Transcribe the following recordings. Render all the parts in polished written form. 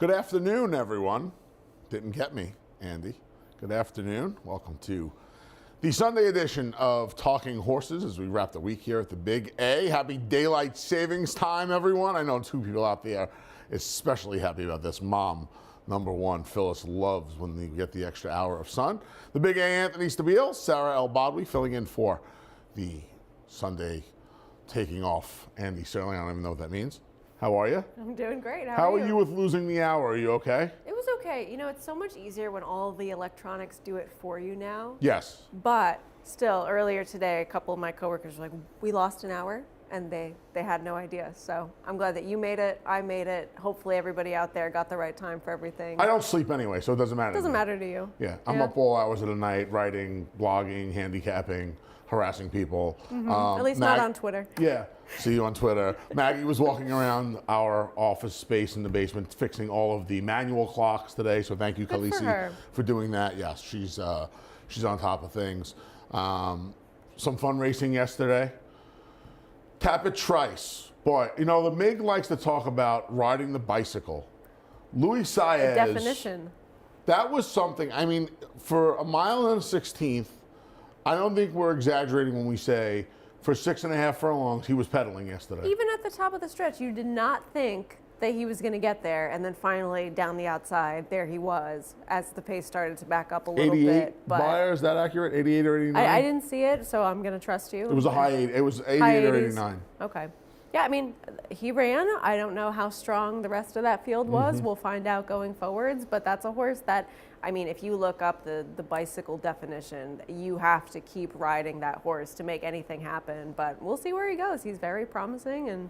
Good afternoon, everyone. Didn't get me, Andy. Good afternoon. Welcome to the Sunday edition of Talking Horses as we wrap the week here at the Big A. Happy daylight savings time, everyone. I know two people out there especially happy about this. Mom, number one, Phyllis loves when you get the extra hour of sun. The Big A, Anthony Stabile, Sarah El Bodwi filling in for the Sunday taking off Andy Sterling. I don't even know what that means. How are you? I'm doing great. How are you with losing the hour? Are you okay? It was okay. You know, it's so much easier when all the electronics do it for you now. Yes. But still, earlier today, a couple of my coworkers were like, we lost an hour, and they had no idea. So I'm glad that you made it. I made it. Hopefully everybody out there got the right time for everything. I don't sleep anyway, so it doesn't matter. It doesn't matter to you. Yeah, I'm up all hours of the night writing, blogging, handicapping, harassing people. At least not on Twitter. Yeah, see you on Twitter. Maggie was walking around our office space in the basement fixing all of the manual clocks today, so thank you, Good for her. Khaleesi, for doing that. Yes, she's on top of things. Some fun racing yesterday. Tapit Trice. Boy, you know, the MIG likes to talk about riding the bicycle. Luis Saez. Definition. That was something, I mean, for a mile and a 16th, I don't think we're exaggerating when we say for 6.5 furlongs, he was pedaling yesterday. Even at the top of the stretch, you did not think that he was going to get there, and then finally down the outside, there he was as the pace started to back up a little 88 bit. But Bayer, is that accurate? 88 or 89? I didn't see it, so I'm going to trust you. It was a high 8. It was 88 High or 80s. 89. Okay. Yeah, I mean, he ran. I don't know how strong the rest of that field was. We'll find out going forwards, but that's a horse that, I mean, if you look up the bicycle definition, you have to keep riding that horse to make anything happen. But we'll see where he goes. He's very promising, and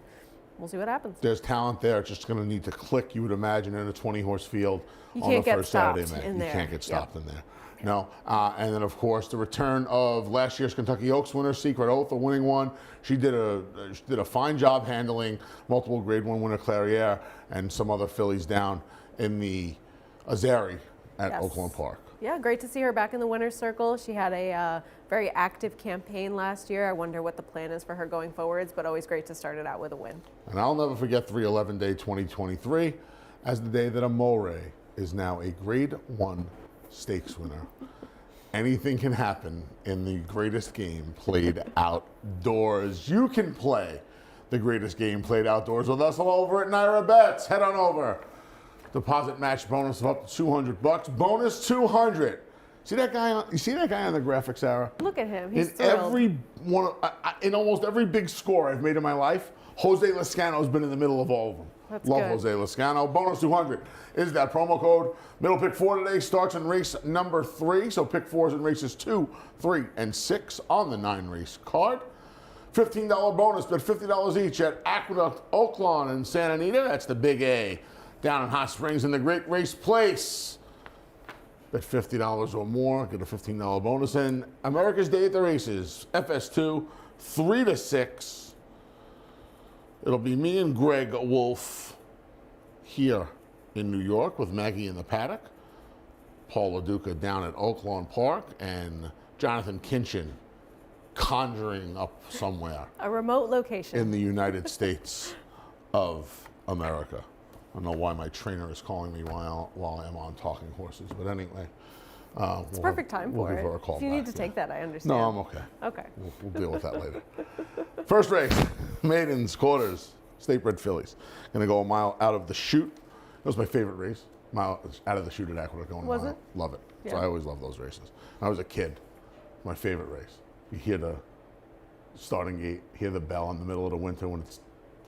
we'll see what happens. There's talent there. It's just going to need to click, you would imagine, in a 20-horse field You on the can't get first Saturday stopped night. in You there. can't get stopped Yep. in there. No. And then, of course, the return of last year's Kentucky Oaks winner, Secret Oath, the winning one. She did a fine job handling multiple Grade 1 winner Clairiere and some other fillies down in the Azari at Yes. Oakland Park. Yeah, great to see her back in the winner's circle. She had a very active campaign last year. I wonder what the plan is for her going forwards, but always great to start it out with a win. And I'll never forget 3/11 Day 2023 as the day that Amore is now a Grade 1 stakes winner. Anything can happen in the greatest game played outdoors. You can play the greatest game played outdoors with us all over at Naira Bets. Head on over. Deposit match bonus of up to $200. Bonus 200. See that guy? You see that guy on the graphic, Sarah? Look at him. He's In thrilled. every one, in almost every big score I've made in my life, Jose Lezcano's been in the middle of all of them. That's Love good. Jose Lezcano. Bonus 200 is that promo code. Middle pick 4 today starts in race number 3. So pick 4s in races 2, 3, and 6 on the 9-race card. $15 bonus, bet $50 each at Aqueduct, Oaklawn, and Santa Anita. That's the Big A down in Hot Springs in the Great Race Place. Bet $50 or more, get a $15 bonus. And America's Day at the Races, FS2, 3 to 6. It'll be me and Greg Wolf here in New York with Maggie in the paddock, Paul LaDuca down at Oaklawn Park, and Jonathan Kinchin conjuring up somewhere A remote location. in the United States of America. I don't know why my trainer is calling me while I'm on Talking Horses, but anyway. It's perfect time we'll for give it. her a call If you back, need to yeah. take that, I understand. No, I'm okay. Okay. We'll deal with that later. First race, maidens, quarters, state bred fillies. Gonna go a mile out of the chute. That was my favorite race. Mile out of the chute at Aqueduct going Was a mile. it? Love it. So Yeah. I always love those races. When I was a kid, my favorite race. You hear the starting gate, hear the bell in the middle of the winter when it's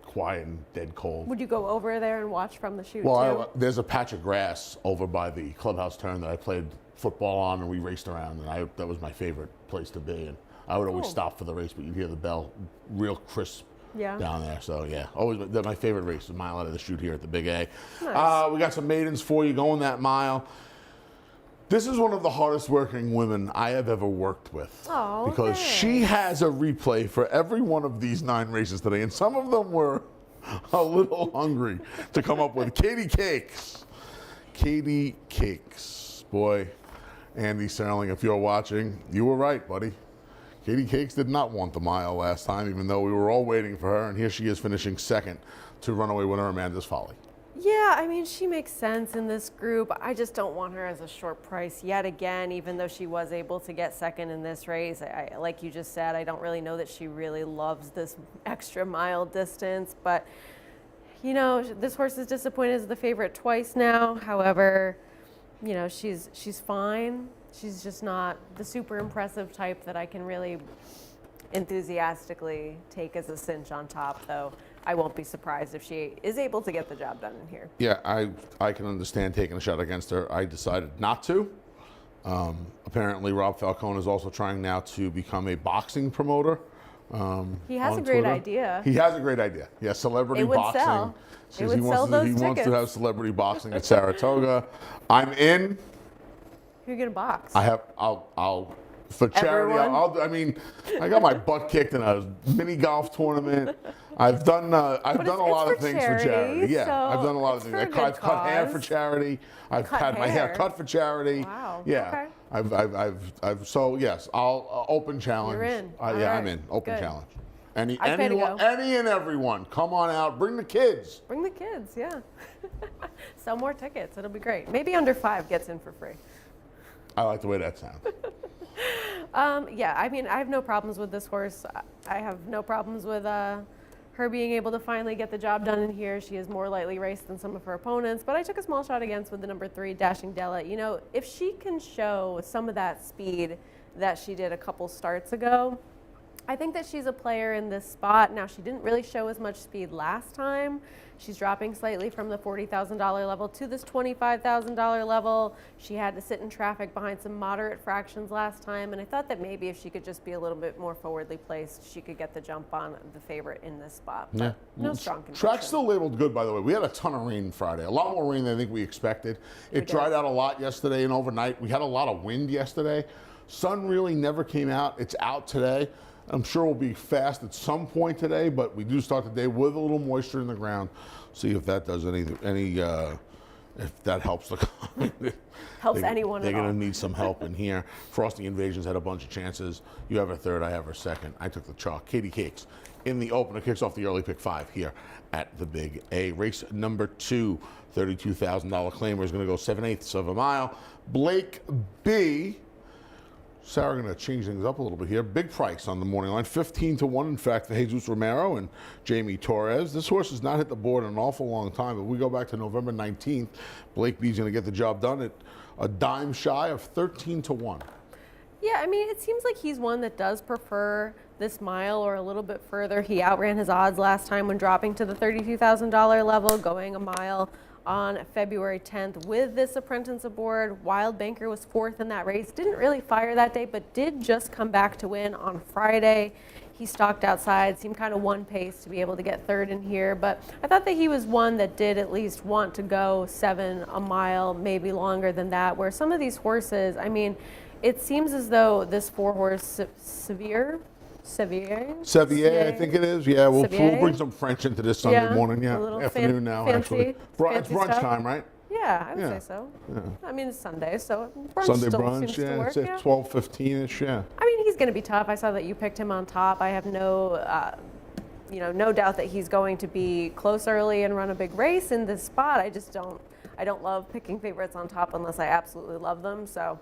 quiet and dead cold. Would you go over there and watch from the chute Well, too? there's a patch of grass over by the clubhouse turn that I played football on, and we raced around, and that was my favorite place to be. And I would always Cool. stop for the race, but you'd hear the bell real crisp Yeah. down there. So yeah, always they're my favorite race, a mile out of the chute here at the Big A. Nice. We got some maidens for you going that mile. This is one of the hardest working women I have ever worked with. Oh, because she has a replay for every one of these 9 races today, and some of them were a little hungry to come up with. Katie Cakes. Katie Cakes. Boy, Andy Serling, if you're watching, you were right, buddy. Katie Cakes did not want the mile last time, even though we were all waiting for her, and here she is finishing second to runaway winner Amanda's Folly. Yeah, I mean, she makes sense in this group. I just don't want her as a short price yet again, even though she was able to get second in this race. Like you just said, I don't really know that she really loves this extra mile distance, but you know, this horse is disappointed as the favorite twice now. However, you know, she's fine. She's just not the super impressive type that I can really enthusiastically take as a cinch on top, though. I won't be surprised if she is able to get the job done in here. Yeah, I can understand taking a shot against her. I decided not to. Apparently, Rob Falcone is also trying now to become a boxing promoter. He has on a great Twitter. idea. He has a great idea. Yeah, celebrity It would boxing. sell. Says It would he wants sell to, those he wants to tickets. have celebrity boxing at Saratoga. I'm in. Who are you gonna box? I'll for charity. Everyone? I mean, I got my butt kicked in a mini golf tournament. I've done a lot of for things for charity, charity. Yeah, so I've done a lot of it's things. for a good I've cut hair for cause. charity. I've Cut had my hair hair? cut for charity. Wow, Yeah. okay. I've so yes, I'll open challenge. You're in. Yeah, All I'm right. in. Open Good. challenge. Any I'd pay to anyone, go. any and everyone, come on out. Bring the kids. Bring the kids, yeah. Sell more tickets. It'll be great. Maybe under 5 gets in for free. I like the way that sounds. Yeah, I mean, I have no problems with this horse. I have no problems with her being able to finally get the job done in here. She is more lightly raced than some of her opponents, but I took a small shot against with the number 3, Dashing Della. You know, if she can show some of that speed that she did a couple starts ago, I think that she's a player in this spot. Now, she didn't really show as much speed last time. She's dropping slightly from the $40,000 level to this $25,000 level. She had to sit in traffic behind some moderate fractions last time, and I thought that maybe if she could just be a little bit more forwardly placed, she could get the jump on the favorite in this spot. But Yeah. no strong conviction. Track's still labeled good, by the way. We had a ton of rain Friday, a lot more rain than I think we expected. It did. dried out a lot yesterday and overnight. We had a lot of wind yesterday. Sun really never came out. It's out today. I'm sure we'll be fast at some point today, but we do start the day with a little moisture in the ground. See if that does any if that helps the Helps anyone They're at going all. to need some help in here. Frosty Invasions had a bunch of chances. You have a third, I have a second. I took the chalk. Katie Cakes in the opener kicks off the early pick 5 here at the Big A. Race number 2, $32,000 claimer is going to go 7/8 of a mile. Blake B. Sarah going to change things up a little bit here. Big price on the morning line, 15-1, in fact, for Jesus Romero and Jamie Torres. This horse has not hit the board in an awful long time, but we go back to November 19th. Blake B's going to get the job done at a dime shy of 13-1. Yeah, I mean, it seems like he's one that does prefer this mile or a little bit further. He outran his odds last time when dropping to the $32,000 level, going a mile on February 10th with this apprentice aboard. Wild Banker was 4th in that race. Didn't really fire that day, but did just come back to win on Friday. He stalked outside, seemed kind of one pace to be able to get 3rd in here, but I thought that he was one that did at least want to go 7 a mile, maybe longer than that, where some of these horses, I mean, it seems as though this 4-horse Sevier, Sevier, I think it is. Yeah, we'll bring some French into this Sunday morning. Yeah, a little afternoon now, fancy, actually. It's fancy brunch stuff. time, right? Yeah, I would Yeah. say so. I mean, it's Sunday, so brunch Sunday still brunch, seems to yeah. work. It's at 12:15ish, yeah. I mean, he's going to be tough. I saw that you picked him on top. I have no doubt that he's going to be close early and run a big race in this spot. I don't love picking favorites on top unless I absolutely love them. So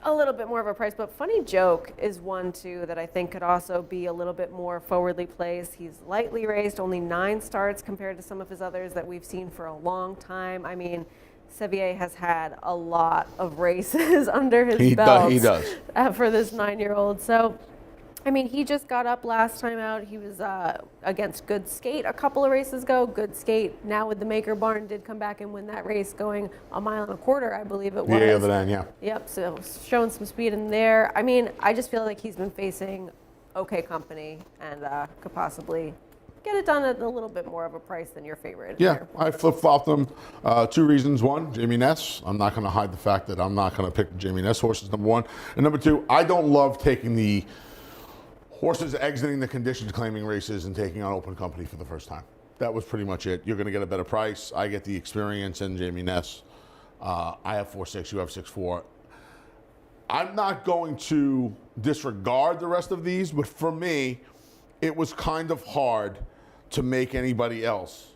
a little bit more of a price, but Funny Joke is one too that I think could also be a little bit more forwardly placed. He's lightly raced, only 9 starts compared to some of his others that we've seen for a long time. I mean, Sevier has had a lot of races under his belt. He does. For this 9-year-old. So, I mean, he just got up last time out. He was against Good Skate a couple of races ago. Good Skate, now with the Maker Barn, did come back and win that race, going 1.25 miles, I believe it was. Yeah, the end, yeah. Yep, so showing some speed in there. I mean, I just feel like he's been facing okay company and could possibly get it done at a little bit more of a price than your favorite. Yeah, here. I flip-flopped them. 2 reasons. 1, Jamie Ness. I'm not going to hide the fact that I'm not going to pick Jamie Ness horses, number 1. And number 2, I don't love taking the horses exiting the conditions claiming races and taking on open company for the first time. That was pretty much it. You're going to get a better price. I get the experience in Jamie Ness. I have 4-6, you have 6-4. I'm not going to disregard the rest of these, but for me, it was kind of hard to make anybody else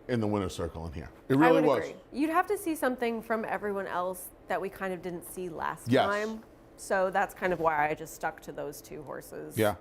in the winner's circle in here. It I really would was. agree. You'd have to see something from everyone else that we kind of didn't see last Yes. time. So that's kind of why I just stuck to those two horses. Yeah.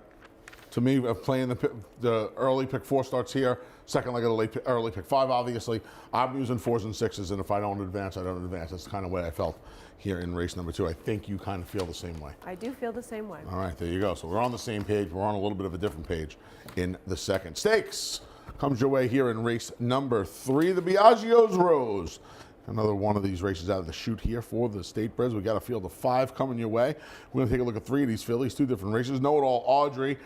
To me, playing the early pick 4 starts here, second leg of the early pick 5, obviously. I'm using 4s and 6s, and if I don't advance, I don't advance. That's kind of the way I felt here in race number 2. I think you kind of feel the same way. I do feel the same way. All right, there you go. So we're on the same page. We're on a little bit of a different page in the second. Stakes comes your way here in race number 3, the Biagio's Rose. Another one of these races out of the chute here for the State Breds. We got a field of 5 coming your way. We're going to take a look at 3 of these fillies, 2 different races. Know It All Audrey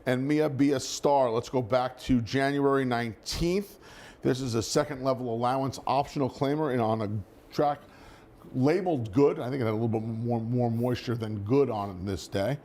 and Mia Be a Star. Let's go back to January 19th. This is a second level allowance optional claimer and on a track labeled good. I think it had a little bit more moisture than good on it this day.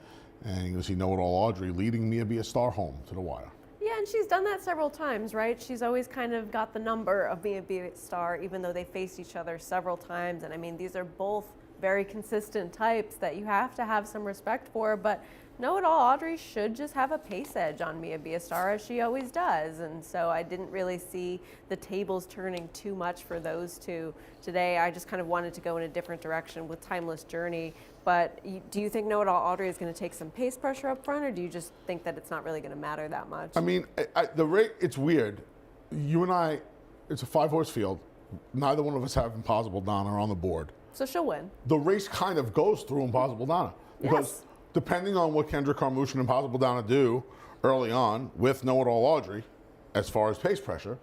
And you can see Know It All Audrey leading Mia Be a Star home to the wire. Yeah, and she's done that several times, right? She's always kind of got the number of Mia Be a Star, even though they faced each other several times. And I mean, these are both very consistent types that you have to have some respect for. But Know It All Audrey should just have a pace edge on Mia Be a Star, as she always does. And so I didn't really see the tables turning too much for those two today. I just kind of wanted to go in a different direction with Timeless Journey. But do you think Know It All Audrey is going to take some pace pressure up front, or do you just think that it's not really going to matter that much? I mean, the rate, it's weird. You and I, it's a 5-horse field. Neither one of us have Impossible Donna on the board. So she'll win. The race kind of goes through Impossible Donna. Because Yes. depending on what Kendra Carmouche and Impossible Donna do early on with Know It All Audrey, as far as pace pressure,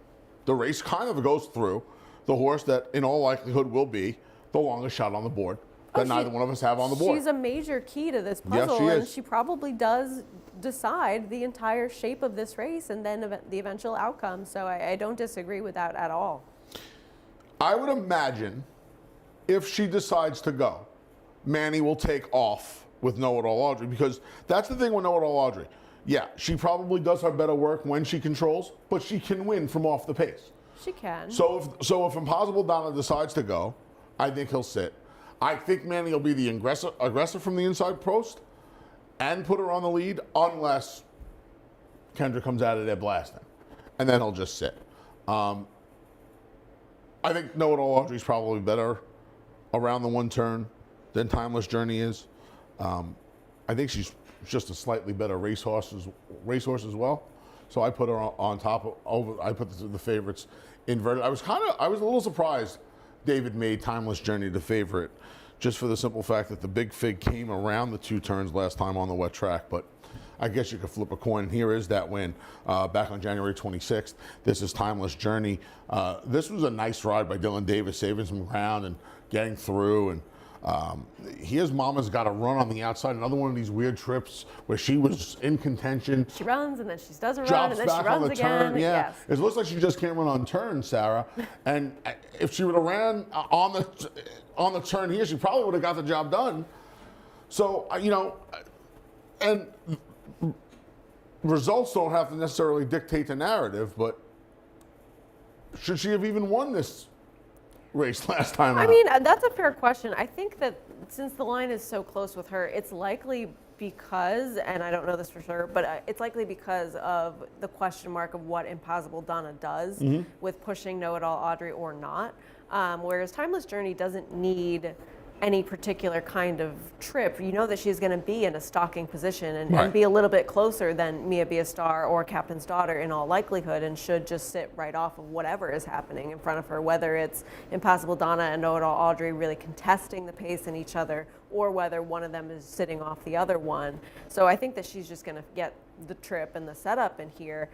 the race kind of goes through the horse that in all likelihood will be the longest shot on the board that neither one of us have on the board. She's a major key to this Yes, puzzle, she and is. she probably does decide the entire shape of this race and then the eventual outcome. So I don't disagree with that at all. I would imagine if she decides to go, Manny will take off with Know It All Audrey, because that's the thing with Know It All Audrey. Yeah, she probably does her better work when she controls, but she can win from off the pace. She can. So if Impossible Donna decides to go, I think he'll sit. I think Manny will be the aggressor from the inside post and put her on the lead, unless Kendra comes out of there blasting, and then he'll just sit. I think Know It All Audrey's probably better around the one turn than Timeless Journey is. I think she's just a slightly better racehorse as well. So I put her on top of I put the favorites inverted. I was a little surprised David made Timeless Journey the favorite, just for the simple fact that the big fig came around the 2 turns last time on the wet track. But I guess you could flip a coin. Here is that win back on January 26th. This is Timeless Journey. This was a nice ride by Dylan Davis, saving some ground and getting through. And here's Mama's Got to Run on the outside. Another one of these weird trips where she was in contention. She runs, and then she does a run, Drops and then she back on runs the again. turn. Yeah, Yes. it looks like she just can't run on turns, Sarah. And if she would have ran on the turn here, she probably would have got the job done. So and results don't have to necessarily dictate the narrative, but should she have even won this race last time out? I mean, that's a fair question. I think that since the line is so close with her, it's likely because, and I don't know this for sure, but it's likely because of the question mark of what Impossible Donna does with pushing Know It All Audrey or not. Whereas Timeless Journey doesn't need any particular kind of trip. You know that she's going to be in a stalking position and be a little bit closer than Mia Be a Star or Captain's Daughter in all likelihood, and should just sit right off of whatever is happening in front of her, whether it's Impossible Donna and Know It All Audrey really contesting the pace in each other, or whether one of them is sitting off the other one. So I think that she's just going to get the trip and the setup in here.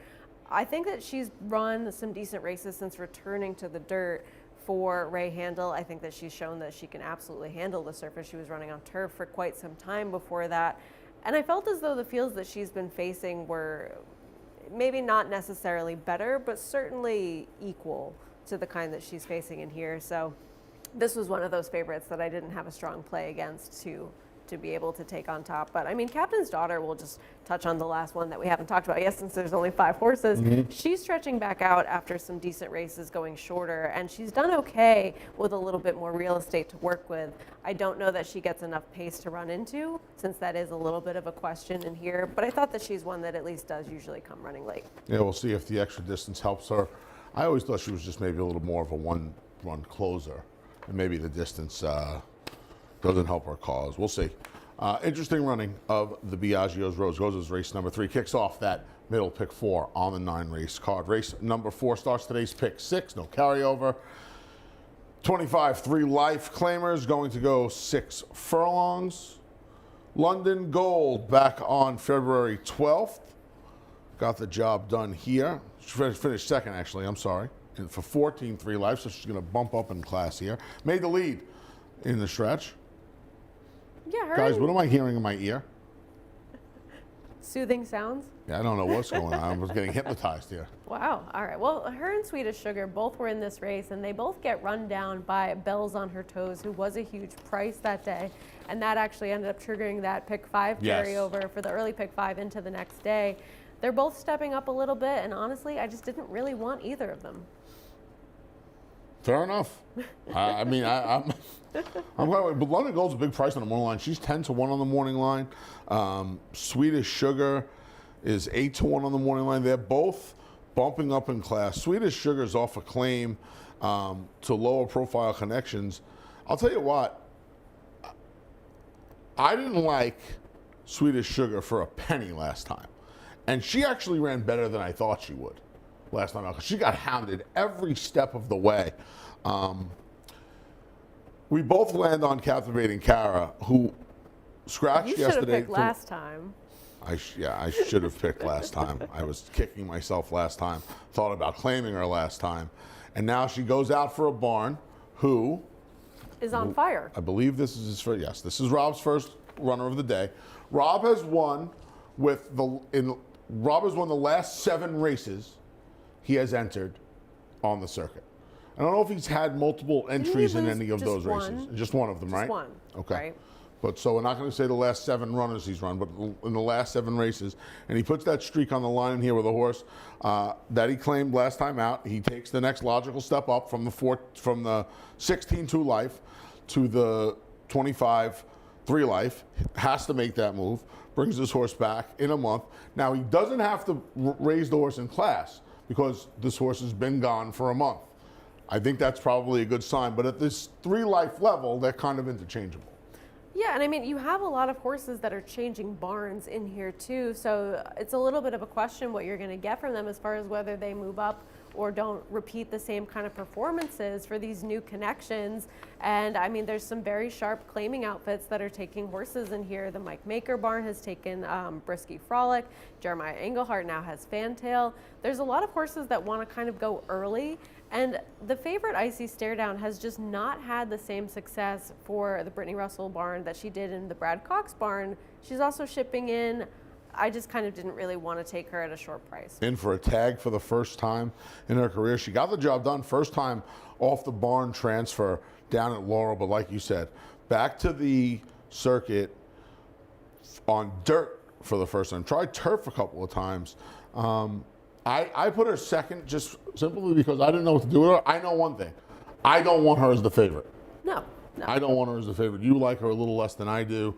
I think that she's run some decent races since returning to the dirt for Ray Handel. I think that she's shown that she can absolutely handle the surface. She was running on turf for quite some time before that. And I felt as though the fields that she's been facing were maybe not necessarily better, but certainly equal to the kind that she's facing in here. So this was one of those favorites that I didn't have a strong play against to be able to take on top. But I mean, Captain's Daughter, we'll just touch on the last one that we haven't talked about yet, since there's only 5 horses. She's stretching back out after some decent races going shorter, and she's done okay with a little bit more real estate to work with. I don't know that she gets enough pace to run into, since that is a little bit of a question in here, but I thought that she's one that at least does usually come running late. Yeah, we'll see if the extra distance helps her I always thought she was just maybe a little more of a one-run closer, and maybe the distance doesn't help her cause. We'll see. Interesting running of the Biagio's Rose Goes as race number 3. Kicks off that middle pick 4 on the 9-race card. Race number 4 starts today's pick 6. No carryover. 25 3 life claimers going to go 6 furlongs. London Gold back on February 12th. Got the job done here. She finished second, actually. I'm sorry. And for 14 3 life, so she's going to bump up in class here. Made the lead in the stretch. Yeah, her Guys, what am I hearing in my ear? soothing sounds. Yeah, I don't know what's going on. I was getting hypnotized here. Wow. All right. Well, her and Swedish Sugar both were in this race, and they both get run down by Bells on Her Toes, who was a huge price that day. And that actually ended up triggering that pick 5 Yes. carryover for the early pick 5 into the next day. They're both stepping up a little bit, and honestly, I just didn't really want either of them. Fair enough. I'm glad. But London Gold's a big price on the morning line. She's 10 to 1 on the morning line. Swedish Sugar is 8 to 1 on the morning line. They're both bumping up in class. Swedish Sugar's off a claim to lower profile connections. I'll tell you what. I didn't like Swedish Sugar for a penny last time, and she actually ran better than I thought she would last time out because she got hounded every step of the way. We both land on Captivating Cara, who scratched You should have yesterday. picked last time. I should have picked last time. I was kicking myself last time. Thought about claiming her last time, and now she goes out for a barn. Who Is on fire. I believe this is his first. Yes, this is Rob's first runner of the day. Rob has won Rob has won the last 7 races he has entered on the circuit. I don't know if he's had multiple entries in lose any of just those races. one? Just one of them, right? Just one. Okay. Right. But so we're not going to say the last 7 runners he's run, but in the last 7 races, and he puts that streak on the line here with a horse that he claimed last time out. He takes the next logical step up from the 16-2 life to the 25-3 life. Has to make that move. Brings this horse back in a month. Now he doesn't have to raise the horse in class because this horse has been gone for a month. I think that's probably a good sign. But at this 3 life level, they're kind of interchangeable. Yeah, and I mean, you have a lot of horses that are changing barns in here too, so it's a little bit of a question what you're going to get from them as far as whether they move up or don't repeat the same kind of performances for these new connections. And I mean, there's some very sharp claiming outfits that are taking horses in here. The Mike Maker barn has taken Brisky Frolic. Jeremiah Englehart now has Fantail. There's a lot of horses that want to kind of go early. And the favorite Icy Stare Down has just not had the same success for the Brittany Russell barn that she did in the Brad Cox barn. She's also shipping in. I just kind of didn't really want to take her at a short price. In for a tag for the first time in her career. She got the job done first time off the barn transfer down at Laurel, but like you said, back to the circuit on dirt for the first time. Tried turf a couple of times. I put her second just simply because I didn't know what to do with her. I know one thing. I don't want her as the favorite. No. I don't want her as the favorite. You like her a little less than I do.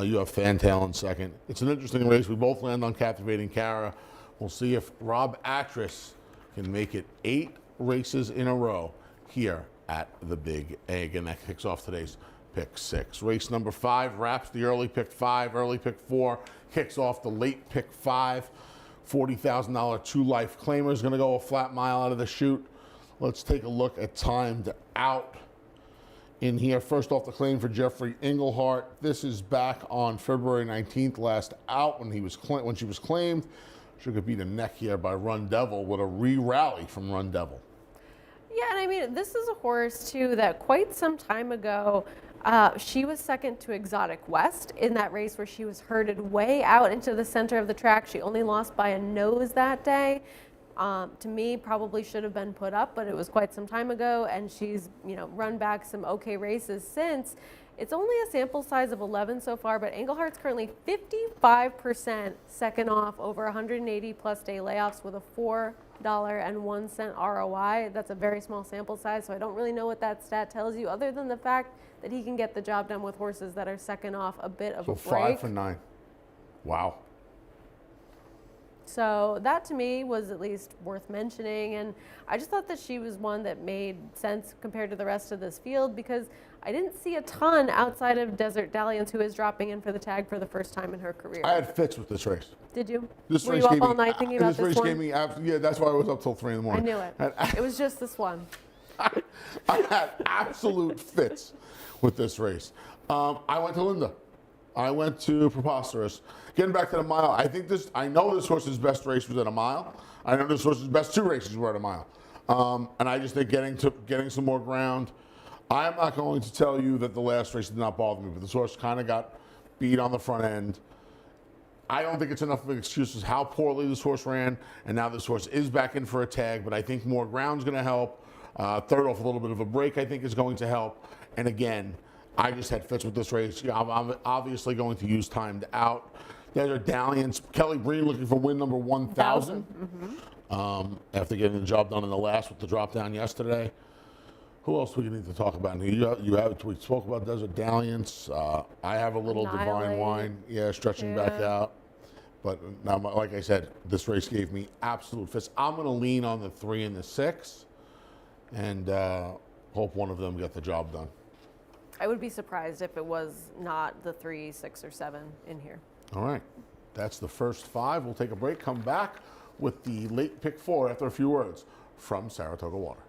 You have Fantail in second. It's an interesting race. We both land on Captivating Cara. We'll see if Rob Atras can make it 8 races in a row here at the Big Egg. And that kicks off today's pick 6. Race number 5 wraps the early pick 5. Early pick 4 kicks off the late pick 5. $40,000 2 life claimer is going to go a flat mile out of the chute. Let's take a look at timed out in here. First off, the claim for Jeffrey Englehart. This is back on February 19th, last out when she was claimed. She could beat a neck here by Run Devil with a re-rally from Run Devil. Yeah, and I mean, this is a horse too that quite some time ago, she was second to Exotic West in that race where she was herded way out into the center of the track. She only lost by a nose that day. To me, probably should have been put up, but it was quite some time ago, and she's run back some okay races since. It's only a sample size of 11 so far, but Englehart's currently 55% second off over 180 plus day layoffs with a $4.01 ROI. That's a very small sample size, so I don't really know what that stat tells you other than the fact that he can get the job done with horses that are second off a bit of a break. So 5 for 9. Wow. So that to me was at least worth mentioning, and I just thought that she was one that made sense compared to the rest of this field because I didn't see a ton outside of Desert Dalliance, who is dropping in for the tag for the first time in her career. I had fits with this race. Did you? This Were race you up gave all me, night thinking about this race one? gave me, yeah, that's why I was up till 3 in the I morning. knew it. It was just this one. I had absolute fits with this race. I went to Linda. I went to Preposterous. Getting back to the mile, I know this horse's best race was at a mile. I know this horse's best 2 races were at a mile. And I just think getting some more ground. I'm not going to tell you that the last race did not bother me, but this horse kind of got beat on the front end. I don't think it's enough of an excuse as how poorly this horse ran, and now this horse is back in for a tag, but I think more ground's going to help. Third off a little bit of a break, I think, is going to help. And again, I just had fits with this race. I'm obviously going to use timed out. Desert Dalliance, Kelly Breen looking for win number 1,000. After getting the job done in the last with the drop down yesterday. Who else do we need to talk about? We spoke about Desert Dalliance. I have a little Divine Wine, stretching back out. But now, like I said, this race gave me absolute fits. I'm going to lean on the 3 and the 6, and hope one of them get the job done. I would be surprised if it was not the 3, 6, or 7 in here. All right, that's the first 5. We'll take a break, come back with the late pick 4 after a few words from Saratoga Water.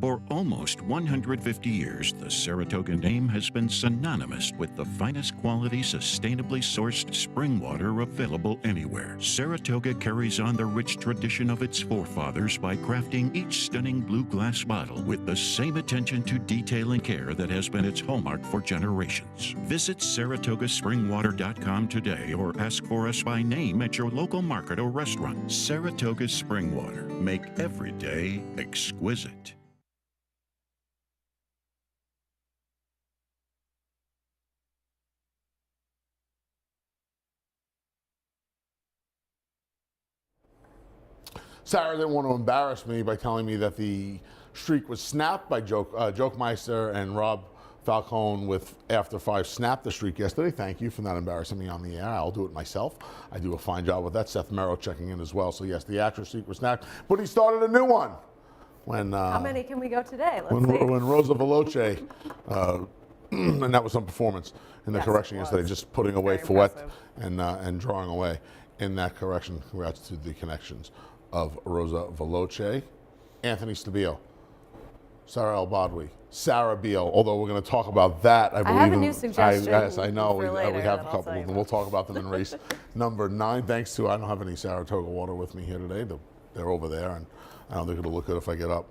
For almost 150 years, the Saratoga name has been synonymous with the finest quality, sustainably sourced spring water available anywhere. Saratoga carries on the rich tradition of its forefathers by crafting each stunning blue glass bottle with the same attention to detail and care that has been its hallmark for generations. Visit SaratogaSpringwater.com today or ask for us by name at your local market or restaurant. Saratoga Spring Water. Make every day exquisite. Sarah didn't want to embarrass me by telling me that the streak was snapped by Jokemeister and Rob Falcone with After 5 snapped the streak yesterday. Thank you for not embarrassing me on the air. I'll do it myself. I do a fine job with that. Seth Merrow checking in as well. So yes, the actual streak was snapped, but he started a new one. How many can we go today? When Rosa Veloce, and that was some performance in the correction yesterday, just putting away Fouette and drawing away in that correction. Congrats to the connections of Rosa Veloce, Anthony Stabile, Sarah El Badwi, Sarah Beal, although we're going to talk about that, I believe. I have a new suggestion. Yes, I know. For We later have a that I'll couple tell of you them. We'll talk about them in race number 9. Thanks to, I don't have any Saratoga water with me here today. They're over there, and I don't think it'll look good if I get up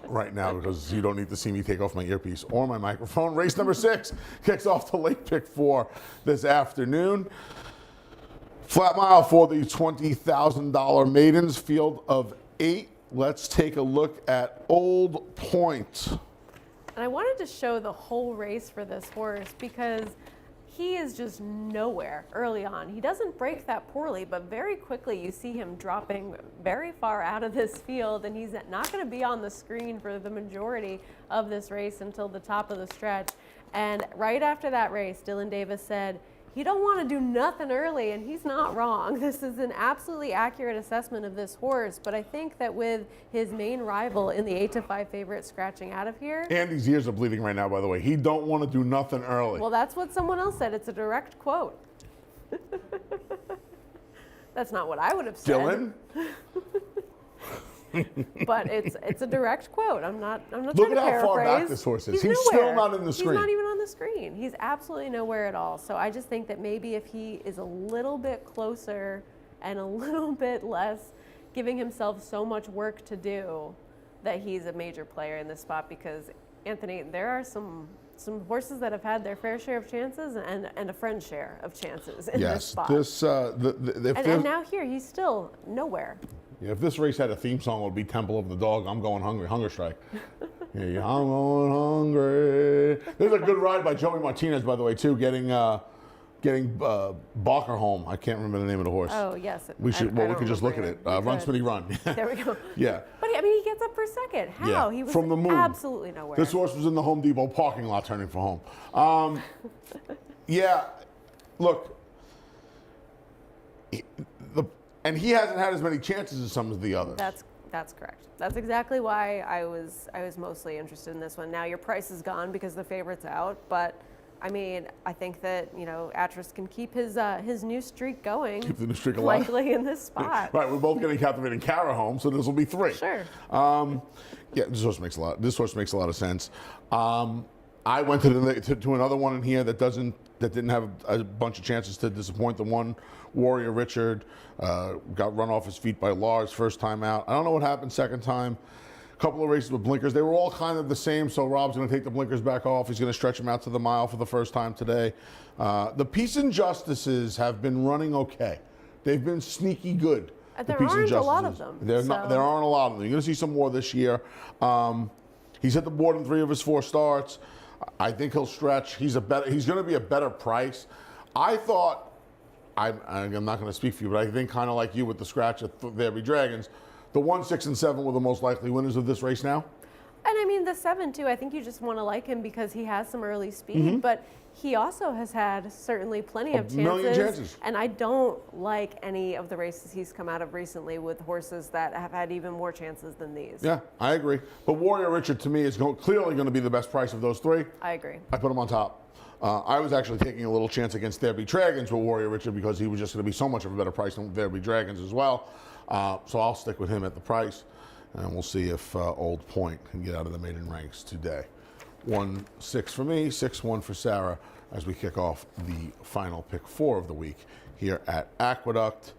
right now because you don't need to see me take off my earpiece or my microphone. Race number 6 kicks off the late pick 4 this afternoon. Flat mile for the $20,000 maidens, field of 8. Let's take a look at Old Point. And I wanted to show the whole race for this horse because he is just nowhere early on. He doesn't break that poorly, but very quickly you see him dropping very far out of this field, and he's not going to be on the screen for the majority of this race until the top of the stretch. And right after that race, Dylan Davis said, you don't want to do nothing early, and he's not wrong. This is an absolutely accurate assessment of this horse, but I think that with his main rival in the 8-5 favorite scratching out of here. Andy's ears are bleeding right now, by the way. He don't want to do nothing early. Well, that's what someone else said. It's a direct quote. That's not what I would have said. Dylan? But it's a direct quote. I'm not Look trying to at how paraphrase. far back this horse is. He's nowhere. still not in the screen. He's not even on the screen. He's absolutely nowhere at all. So I just think that maybe if he is a little bit closer and a little bit less giving himself so much work to do, that he's a major player in this spot. Because Anthony, there are some horses that have had their fair share of chances and a friend's share of chances in this spot. Yes, and now here he's still nowhere. Yeah, if this race had a theme song, it would be Temple of the Dog. I'm going hungry, hunger strike. Yeah, I'm going hungry. There's a good ride by Joey Martinez, by the way, too, getting Barker home. I can't remember the name of the horse. Oh yes. We could just look at it. Run, Smitty, run. There we go. Yeah. But I mean, he gets up for second. How? Yeah. He was From the moon. absolutely nowhere. This horse was in the Home Depot parking lot turning for home. Yeah, look. And he hasn't had as many chances as some of the others. That's correct. That's exactly why I was mostly interested in this one. Now your price is gone because the favorite's out, but I mean, I think that, Atras can keep his new streak going. Keep the new streak alive. Likely in this spot. Right, we're both getting Captivating Cara home, so this will be 3. Sure. Yeah, this horse makes a lot of sense. I went to another one in here that didn't have a bunch of chances to disappoint. The one, Warrior Richard, got run off his feet by Lars first time out. I don't know what happened second time. A couple of races with blinkers. They were all kind of the same, so Rob's going to take the blinkers back off. He's going to stretch them out to the mile for the first time today. The Peace and Justices have been running okay. They've been sneaky good. There aren't a lot of them. There aren't a lot of them. You're going to see some more this year. He's hit the board in 3 of his 4 starts. I think he'll stretch. He's going to be a better price. I thought, I'm not going to speak for you, but I think kind of like you with the scratch at Derby Dragons, the 1, 6, and 7 were the most likely winners of this race now. And I mean, the 7 too, I think you just want to like him because he has some early speed, but he also has had certainly plenty of chances. Million chances. And I don't like any of the races he's come out of recently with horses that have had even more chances than these. Yeah, I agree. But Warrior Richard, to me, is clearly going to be the best price of those 3. I agree. I put him on top. I was actually taking a little chance against Derby Dragons with Warrior Richard because he was just going to be so much of a better price than Derby Dragons as well. So I'll stick with him at the price, and we'll see if Old Point can get out of the maiden ranks today. 1-6 for me, 6-1 for Sarah as we kick off the final pick 4 of the week here at Aqueduct.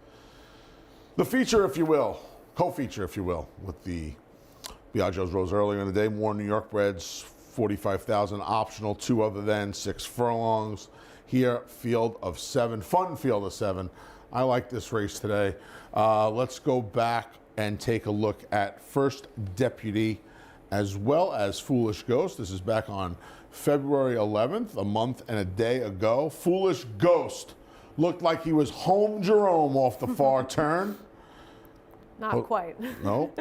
The feature, if you will, co-feature, if you will, with the Biagio's Rose earlier in the day. More New York breds, 45,000 optional, 2 other than 6 furlongs. Here, field of 7, fun field of 7. I like this race today. Let's go back and take a look at First Deputy as well as Foolish Ghost. This is back on February 11th, a month and a day ago. Foolish Ghost looked like he was home Jerome off the far turn. Not quite. No.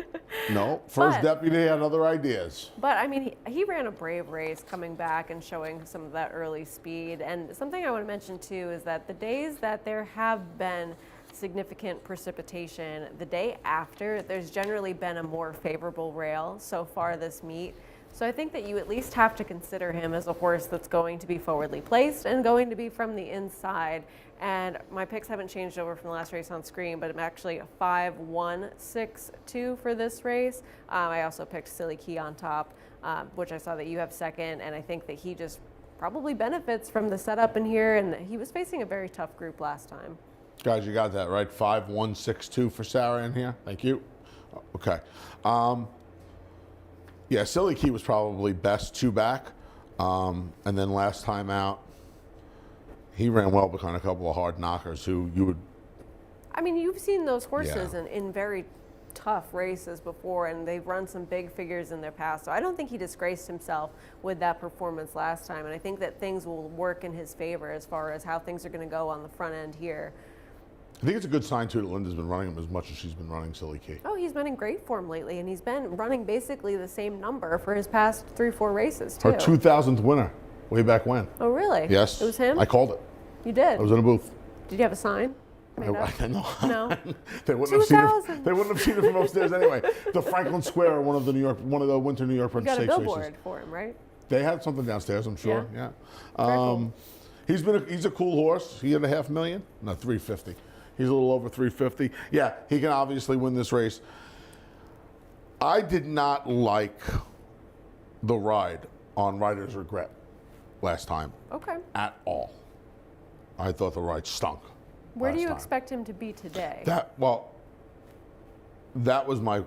First Deputy had other ideas. But, I mean, he ran a brave race coming back and showing some of that early speed. And something I want to mention, too, is that the days that there have been significant precipitation, the day after, there's generally been a more favorable rail so far this meet. So I think that you at least have to consider him as a horse that's going to be forwardly placed and going to be from the inside. And my picks haven't changed over from the last race on screen, but I'm actually a 5-1-6-2 for this race. I also picked Silly Key on top, which I saw that you have second, and I think that he just probably benefits from the setup in here, and he was facing a very tough group last time. Guys, you got that right. 5-1-6-2 for Sarah in here. Thank you. Okay. Yeah, Silly Key was probably best 2 back. And then last time out, he ran well behind a couple of hard knockers who you would... I mean, you've seen those horses in very tough races before, and they've run some big figures in their past. So I don't think he disgraced himself with that performance last time. And I think that things will work in his favor as far as how things are going to go on the front end here. I think it's a good sign, too, that Linda's been running him as much as she's been running Silly Key. Oh, he's been in great form lately, and he's been running basically the same number for his past 3-4 races, too. Her 2000th winner, way back when. Oh, really? Yes. It was him? I called it. You did? I was in a booth. Did you have a sign? No. No. They wouldn't have seen it. They wouldn't have seen it from upstairs anyway. The Franklin Square, one of the Winter New York You got a Stakes billboard races. for him, right? They had something downstairs, I'm sure. Yeah. Cool. He's a cool horse. He had $500,000. No, $350,000. He's a little over $350,000. Yeah, he can obviously win this race. I did not like the ride on Rider's Regret last time. Okay. At all. I thought the ride stunk. Where do you expect him to be today? That was my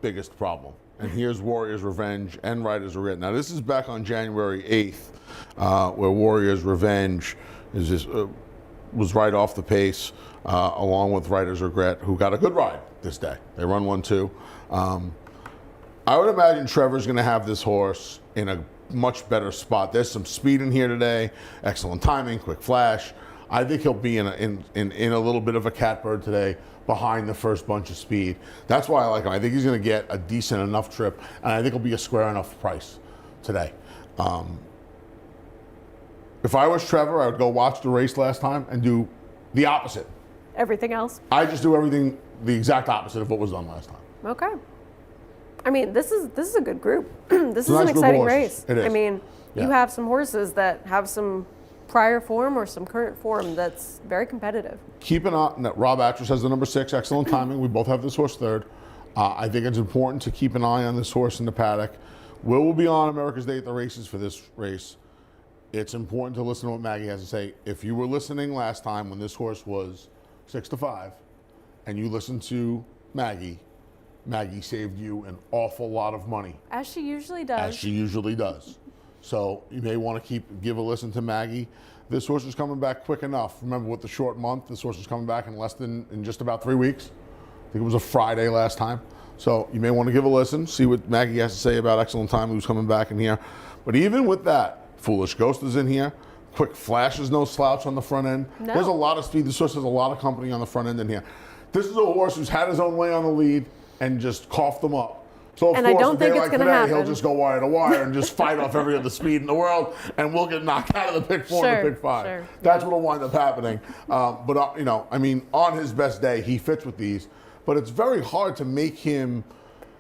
biggest problem. And here's Warrior's Revenge and Rider's Regret. Now, this is back on January 8th, where Warrior's Revenge was right off the pace, along with Rider's Regret, who got a good ride this day. They run 1-2. I would imagine Trevor's going to have this horse in a much better spot. There's some speed in here today, excellent timing, quick flash. I think he'll be in a little bit of a catbird today behind the first bunch of speed. That's why I like him. I think he's going to get a decent enough trip, and I think he'll be a square enough price today. If I was Trevor, I would go watch the race last time and do the opposite. everything else? I just do everything the exact opposite of what was done last time. Okay. I mean, this is a good group. This is a nice an group of exciting horses. race. It is. I mean, Yeah. you have some horses that have some prior form or some current form that's very competitive. Keep an eye. No, Rob Atras has the number 6, excellent timing. We both have this horse third. I think it's important to keep an eye on this horse in the paddock. Will be on America's Day at the Races for this race. It's important to listen to what Maggie has to say. If you were listening last time when this horse was 6-5, and you listened to Maggie saved you an awful lot of money, As she usually does. as she usually does. So you may want to give a listen to Maggie. This horse is coming back quick enough. Remember, with the short month, this horse is coming back in just about 3 weeks. I think it was a Friday last time. So you may want to give a listen, see what Maggie has to say about Excellent Time, who's coming back in here. But even with that, Foolish Ghost is in here. Quick Flash is no slouch on the front end. No. There's a lot of speed. This horse has a lot of company on the front end in here. This is a horse who's had his own way on the lead and just coughed them up. So of And I course, don't a day think it's like gonna today, he'll happen. just go wire to wire and just fight off every other speed in the world, and we'll get knocked out of the pick 4 and Sure, the pick 5. sure. That's what'll wind up happening. I mean, on his best day, he fits with these, but it's very hard to make him.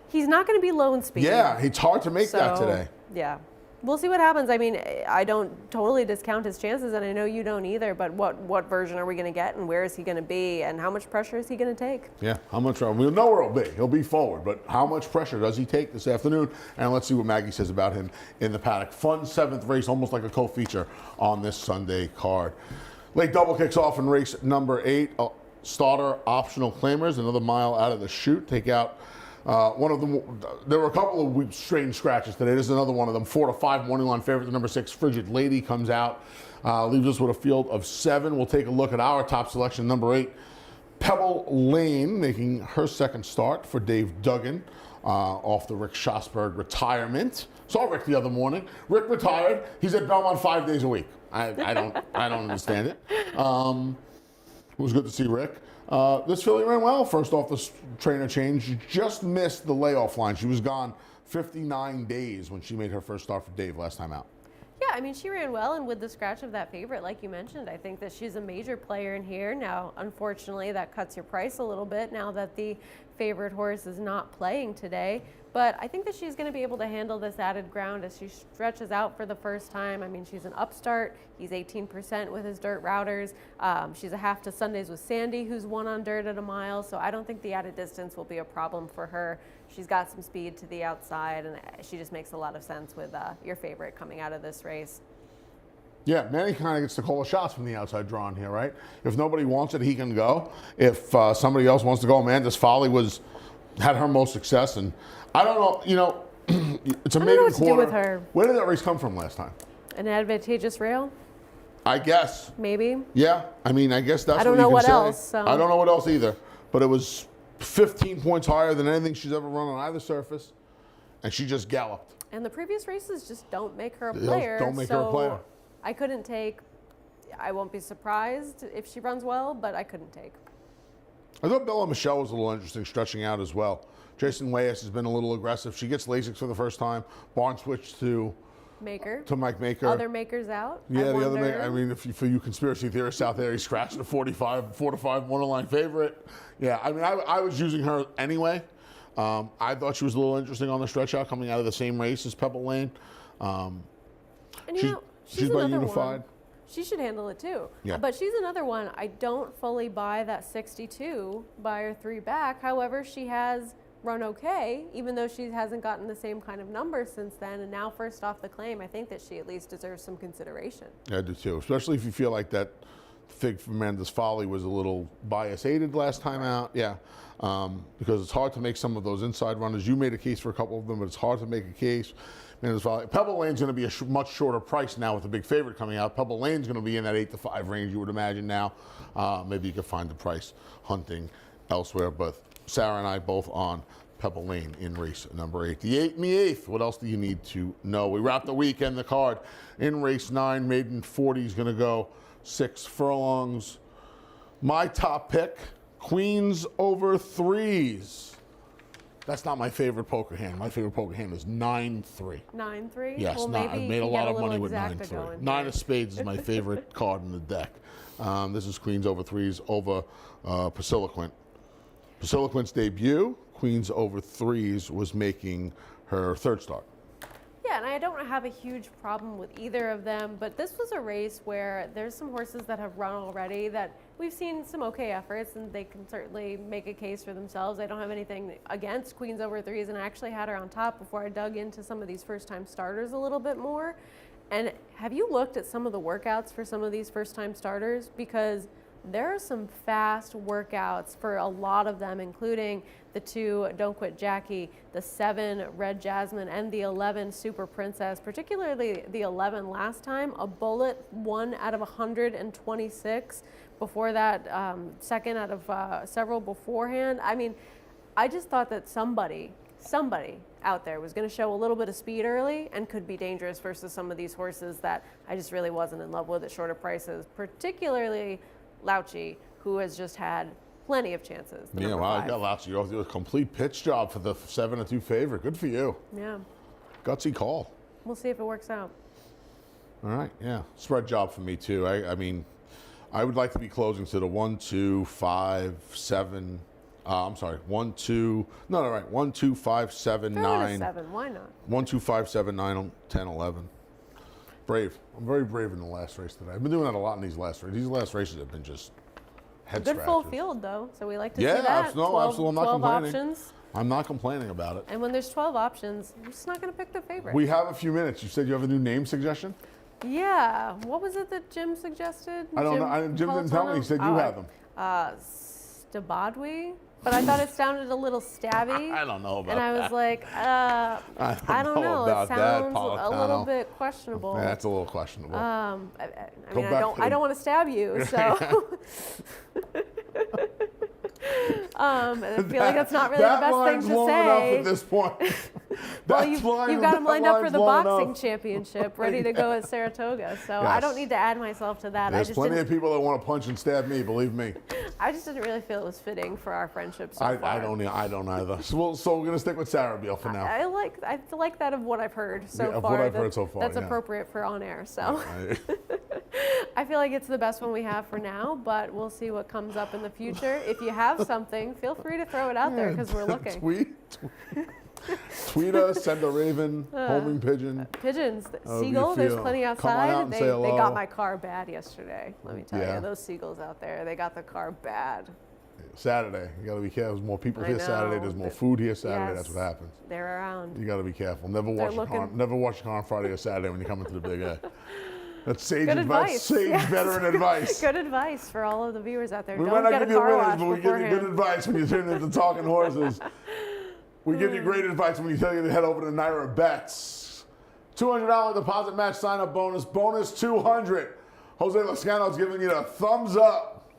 He's not going to be low in speed. Yeah, it's hard to make that today. Yeah. We'll see what happens. I mean, I don't totally discount his chances, and I know you don't either, but what version are we going to get, and where is he going to be, and how much pressure is he going to take? Yeah, how much? We'll know where he'll be. He'll be forward, but how much pressure does he take this afternoon? And let's see what Maggie says about him in the paddock. Fun 7th race, almost like a co-feature on this Sunday card. Late double kicks off in race number 8. Starter optional claimers, another mile out of the chute. Take out one of them. There were a couple of strange scratches today. This is another one of them. 4-5 morning line favorite. The number 6 Frigid Lady comes out, leaves us with a field of 7. We'll take a look at our top selection. Number 8, Pebble Lane, making her second start for Dave Duggan off the Rick Schosberg retirement. Saw Rick the other morning. Rick retired. He's at Belmont 5 days a week. I don't understand it. It was good to see Rick. This filly ran well first off the trainer change. She just missed the layoff line. She was gone 59 days when she made her first start for Dave last time out. Yeah, I mean, she ran well, and with the scratch of that favorite, like you mentioned, I think that she's a major player in here. Now, unfortunately, that cuts your price a little bit now that the favorite horse is not playing today. But I think that she's going to be able to handle this added ground as she stretches out for the first time. I mean, she's an upstart. He's 18% with his dirt routers. She's a half to Sundays with Sandy, who's won on dirt at a mile. So I don't think the added distance will be a problem for her. She's got some speed to the outside, and she just makes a lot of sense with your favorite coming out of this race. Yeah, Manny kind of gets to call the shots from the outside drawing here, right? If nobody wants it, he can go. If somebody else wants to go, Amanda's Folly had her most success, and I don't know, it's a I don't know maiden what to do quarter. with her. Where did that race come from last time? An advantageous rail, I guess. maybe. Yeah, I mean, I guess that's I don't what you know can what say. else, so. I don't know what else either, but it was 15 points higher than anything she's ever run on either surface, and she just galloped. And the previous races just don't make her a They player. don't make her a player. I couldn't take. I won't be surprised if she runs well, but I couldn't take. I thought Bella Michelle was a little interesting, stretching out as well. Jason Wayas has been a little aggressive. She gets Lasix for the first time. Barn switched to Maker. Mike Maker. Other makers out. Yeah, the other wonder. Maker. I mean, for you conspiracy theorists out there, he scratched a 4-5 one-line favorite. Yeah, I mean, I was using her anyway. I thought she was a little interesting on the stretch out, coming out of the same race as Pebble Lane. And she's by another Unified. one. She should handle it too. Yeah. But she's another one. I don't fully buy that 62 by her 3 back. However, she has run okay, even though she hasn't gotten the same kind of numbers since then. And now, first off the claim, I think that she at least deserves some consideration. Yeah, I do too, especially if you feel like that Fig from Amanda's Folly was a little bias-aided last time out. Yeah, because it's hard to make some of those inside runners. You made a case for a couple of them, but it's hard to make a case. Amanda's Folly. Pebble Lane's going to be a much shorter price now with the big favorite coming out. Pebble Lane's going to be in that 8-5 range, you would imagine now. Maybe you could find the price hunting elsewhere, but Sarah and I both on Pebble Lane in race number 8. The 8 and the 8th, what else do you need to know? We wrap the weekend, the card. In race 9, maiden 40 is going to go 6 furlongs. My top pick, Queens over 3s. That's not my favorite poker hand. My favorite poker hand is 9-3. 9-3. Yes, well, I've maybe made a you lot get of money with little 9-3. exacta going Nine here. of spades is my favorite card in the deck. This is Queens over threes over Priscilla. Priscilla debut, Queens over threes, was making her third start. Yeah, and I don't have a huge problem with either of them, but this was a race where there's some horses that have run already that we've seen some okay efforts, and they can certainly make a case for themselves. I don't have anything against Queens over threes, and I actually had her on top before I dug into some of these first-time starters a little bit more. And have you looked at some of the workouts for some of these first-time starters? Because there are some fast workouts for a lot of them, including the 2 Don't Quit Jackie, the 7 Red Jasmine, and the 11 Super Princess, particularly the 11 last time, a bullet 1 out of 126. Before that, second out of several beforehand. I mean, I just thought that somebody out there was going to show a little bit of speed early and could be dangerous versus some of these horses that I just really wasn't in love with at shorter prices, particularly Lauchi, who has just had plenty of chances. Yeah, well, I got Lauchi off a complete pitch job for the 7-2 favorite. Good for you. Yeah. Gutsy call. We'll see if it works out. All right, yeah. Spread job for me, too. I mean, I would like to be closing to the 1, 2, 5, 7. I'm sorry, 1, 2. No, right. 1, 2, 5, 7, Throw 9. it a 7. Why not? 1, 2, 5, 7, 9, 10, 11. Brave. I'm very brave in the last race today. I've been doing that a lot in these last races. These last races have been just head Good full scratchers. field, though, so we like to Yeah, see that. absolutely. 12, I'm not 12 complaining. options. I'm not complaining about it. And when there's 12 options, I'm just not going to pick the favorite. We have a few minutes. You said you have a new name suggestion? Yeah. What was it that Jim suggested? I don't know. Jim didn't tell me. He said you have them. Stabadwi? But I thought it sounded a little stabby. I don't know about And I was that. like, I don't know. about It that, sounds a little Politano. bit questionable. Yeah, that's a little questionable. I Go mean, back to I don't want to stab you, so. I feel like that's not really the best thing to long say. enough at this point. Well, you've got him lined up for the boxing championship, ready to go at Saratoga. So I don't need to add myself to that. There's plenty of people that want to punch and stab me, believe me. I just didn't really feel it was fitting for our friendship so I far. don't either. So we're going to stick with Sarah Beal for now. I like that of what I've heard so Yeah, of far. what I've heard so far, That's yeah. appropriate for on air. So I feel like it's the best one we have for now, but we'll see what comes up in the future. If you have something, feel free to throw it out there because we're looking. Tweet us, send a raven, homing pigeon. Pigeons, However you seagull, there's feel. plenty Come on outside. out and They say hello. got my car bad yesterday. Let me tell Yeah. you, those seagulls out there, they got the car bad. Saturday, you got to be careful. There's more people I here Saturday. know. There's more food here Saturday. Yes. That's what happens. They're around. You got to be careful. Never wash your car. looking. Never wash your car on Friday or Saturday when you come into the Big A. That's sage Good advice. advice. Sage Yes. veteran advice. Good advice for all of the viewers out there. We might Don't not get give a you car winners, wash but we give you good beforehand. advice when you turn into Talking Horses. We give you great advice when you tell you to head over to Naira Bets. $200 deposit match sign up bonus. Bonus 200. Jose Lascano's giving you the thumbs up.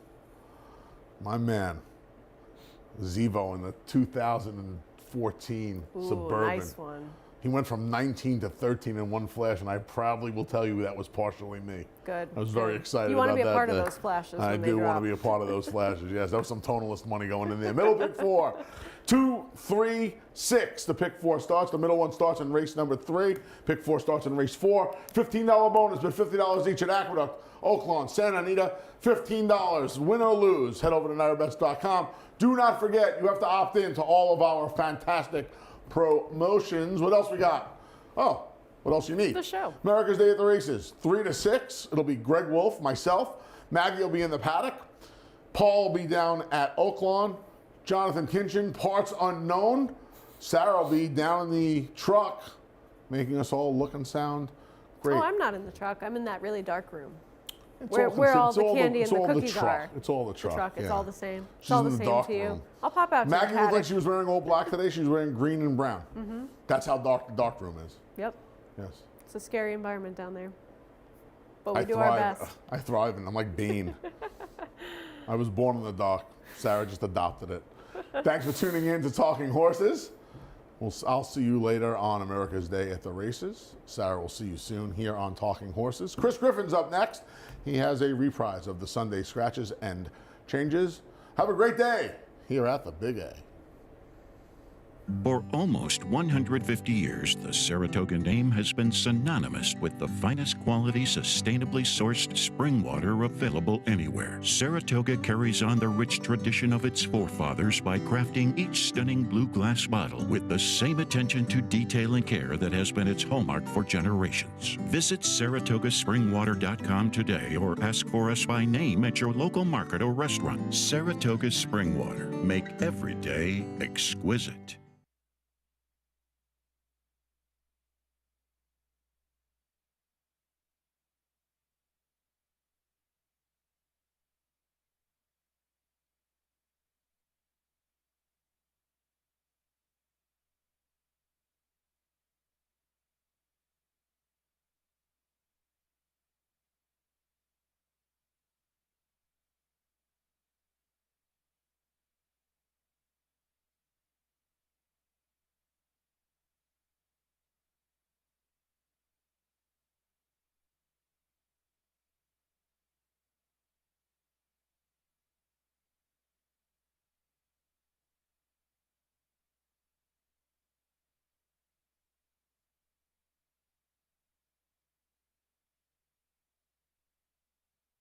My man. Zevo in the 2014 Ooh, Suburban. nice one. He went from 19 to 13 in one flash, and I probably will tell you that was partially me. Good. I was very good. excited You about want to be a that part of day. those flashes I when they do want to drop. be a part of those flashes, yes. There was some tonalist money going in there. Middle pick 4, 2, 3, 6. The pick 4 starts. The middle one starts in race number 3. Pick 4 starts in race 4. $15 bonus, but $50 each at Aqueduct, Oaklawn, Santa Anita. $15. Win or lose. Head over to NairaBets.com. Do not forget, you have to opt in to all of our fantastic promotions. What else we got? Oh, what else you need? The show. America's Day at the Races, 3 to 6. It'll be Greg Wolf, myself. Maggie will be in the paddock. Paul will be down at Oaklawn. Jonathan Kinchin, parts unknown. Sarah will be down in the truck, making us all look and sound great. Oh, I'm not in the truck. I'm in that really dark room. It's Where all the candy it's and the all cookies truck. are. It's all the truck. It's yeah. all the same. It's She's all in the the same dark to you. room. I'll pop out to Maggie the looked like paddock. she was wearing all black today. She was wearing green and brown. Mm-hmm. That's how dark the dark room is. Yep. Yes. It's a scary environment down there. But we I do thrive. our best. I thrive, and I'm like Bane. I was born in the dark. Sarah just adopted it. Thanks for tuning in to Talking Horses. I'll see you later on America's Day at the Races. Sarah will see you soon here on Talking Horses. Chris Griffin's up next. He has a reprise of the Sunday scratches and changes. Have a great day here at the Big A. For almost 150 years, the Saratoga name has been synonymous with the finest quality, sustainably sourced spring water available anywhere. Saratoga carries on the rich tradition of its forefathers by crafting each stunning blue glass bottle with the same attention to detail and care that has been its hallmark for generations. Visit SaratogaSpringwater.com today or ask for us by name at your local market or restaurant. Saratoga Spring Water. Make every day exquisite.